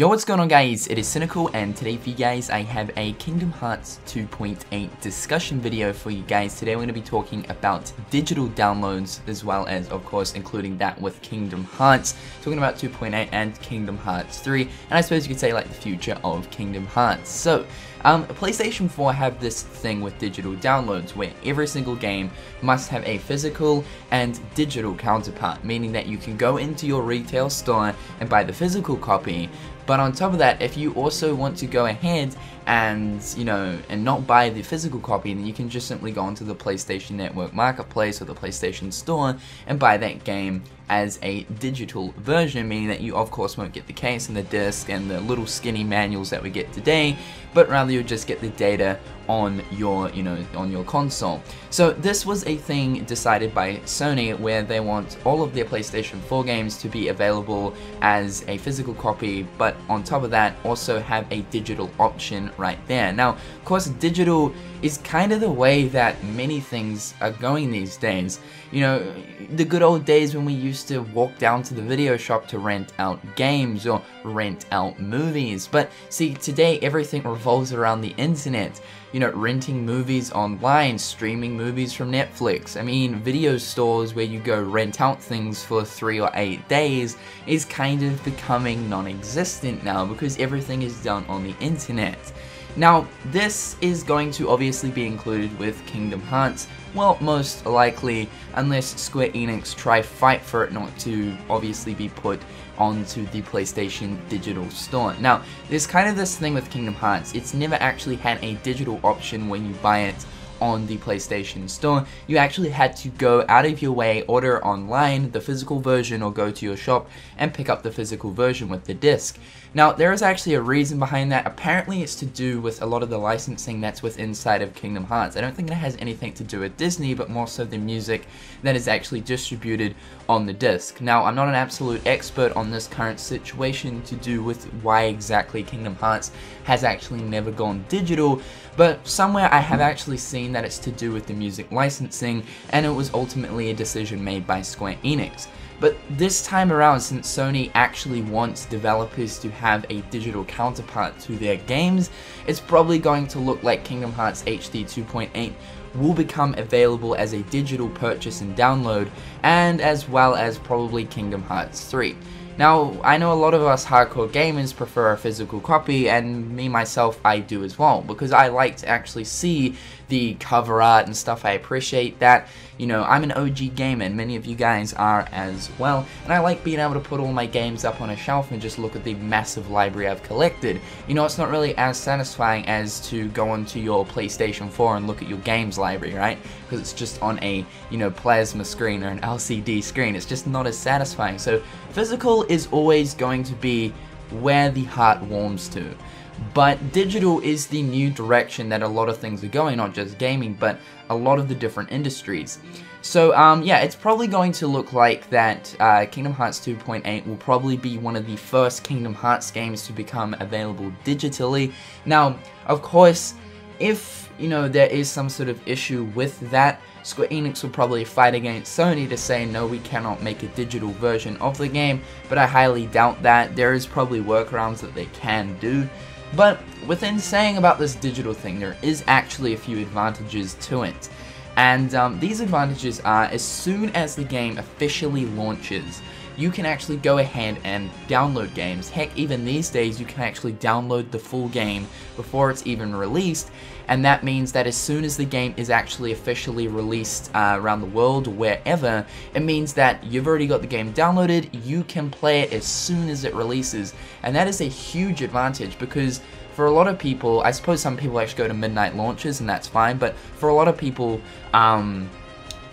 Yo, what's going on guys, it is Cynnnical, and today for you guys I have a Kingdom Hearts 2.8 discussion video for you guys. Today we're going to be talking about digital downloads as well as, of course, including that with Kingdom Hearts, talking about 2.8 and Kingdom Hearts 3, and I suppose you could say like the future of Kingdom Hearts. So, PlayStation 4 have this thing with digital downloads where every single game must have a physical and digital counterpart, meaning that you can go into your retail store and buy the physical copy. But on top of that, if you also want to go ahead and, and not buy the physical copy, then you can just simply go onto the PlayStation Network Marketplace or the PlayStation Store and buy that game as a digital version, meaning that you of course won't get the case and the disc and the little skinny manuals that we get today, but rather you'll just get the data on your, on your console. So this was a thing decided by Sony where they want all of their PlayStation 4 games to be available as a physical copy, but on top of that also have a digital option right there. Now, of course, digital is kind of the way that many things are going these days. The good old days when we used to walk down to the video shop to rent out games or rent out movies. But see, today everything revolves around the internet. Renting movies online, streaming movies from Netflix. I mean, video stores where you go rent out things for 3 or 8 days is kind of becoming non-existent now because everything is done on the internet. Now, this is going to obviously be included with Kingdom Hearts, well, most likely, unless Square Enix try fight for it not to obviously be put onto the PlayStation Digital Store. Now, there's kind of this thing with Kingdom Hearts, it's never actually had a digital option when you buy it on the PlayStation Store. You actually had to go out of your way, order online the physical version, or go to your shop and pick up the physical version with the disc. Now, there is actually a reason behind that. Apparently it's to do with a lot of the licensing that's within inside of Kingdom Hearts. I don't think it has anything to do with Disney, but more so the music that is actually distributed on the disc. Now, I'm not an absolute expert on this current situation to do with why exactly Kingdom Hearts has actually never gone digital, but somewhere I have actually seen that it's to do with the music licensing, and it was ultimately a decision made by Square Enix. But this time around, since Sony actually wants developers to have a digital counterpart to their games, it's probably going to look like Kingdom Hearts HD 2.8 will become available as a digital purchase and download, and as well as probably Kingdom Hearts 3. Now, I know a lot of us hardcore gamers prefer a physical copy, and me myself, I do as well, because I like to actually see the cover art and stuff. I appreciate that. I'm an OG gamer, and many of you guys are as well, and I like being able to put all my games up on a shelf and just look at the massive library I've collected. It's not really as satisfying as to go onto your PlayStation 4 and look at your games library, right? Because it's just on a, plasma screen or an LCD screen. It's just not as satisfying. So physical is always going to be where the heart warms to. But digital is the new direction that a lot of things are going, not just gaming, but a lot of the different industries. So, yeah, it's probably going to look like that Kingdom Hearts 2.8 will probably be one of the first Kingdom Hearts games to become available digitally. Now, of course, if, there is some sort of issue with that, Square Enix will probably fight against Sony to say, no, we cannot make a digital version of the game, but I highly doubt that. There is probably workarounds that they can do. But within saying about this digital thing, there is actually a few advantages to it. And these advantages are, as soon as the game officially launches, you can actually go ahead and download games. Heck, even these days you can actually download the full game before it's even released, and that means that as soon as the game is actually officially released around the world, wherever, it means that you've already got the game downloaded, you can play it as soon as it releases, and that is a huge advantage because for a lot of people, I suppose some people actually go to midnight launches and that's fine, but for a lot of people,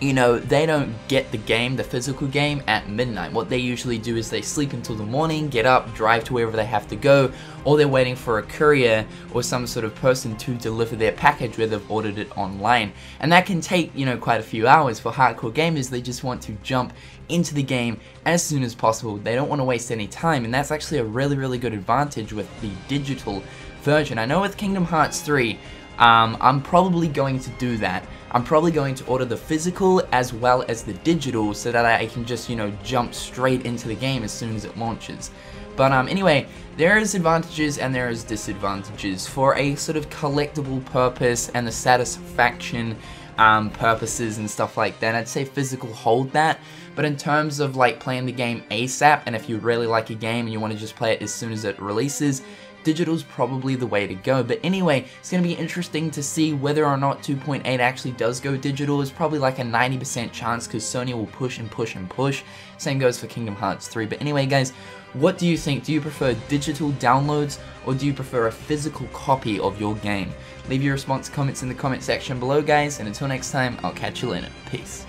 they don't get the game, the physical game, at midnight. What they usually do is they sleep until the morning, get up, drive to wherever they have to go, or they're waiting for a courier or some sort of person to deliver their package where they've ordered it online. And that can take, quite a few hours. For hardcore gamers, they just want to jump into the game as soon as possible. They don't want to waste any time, and that's actually a really, really good advantage with the digital version. I know with Kingdom Hearts 3, I'm probably going to do that. I'm probably going to order the physical as well as the digital so that I can just, jump straight into the game as soon as it launches. But anyway, there is advantages and there is disadvantages. For a sort of collectible purpose and the satisfaction purposes and stuff like that, I'd say physical hold that. But in terms of like playing the game ASAP, and if you really like a game and you want to just play it as soon as it releases, digital's probably the way to go. But anyway, it's going to be interesting to see whether or not 2.8 actually does go digital. It's probably like a 90% chance because Sony will push and push and push. Same goes for Kingdom Hearts 3. But anyway guys, what do you think? Do you prefer digital downloads or do you prefer a physical copy of your game? Leave your response comments in the comment section below guys, and until next time, I'll catch you later. Peace.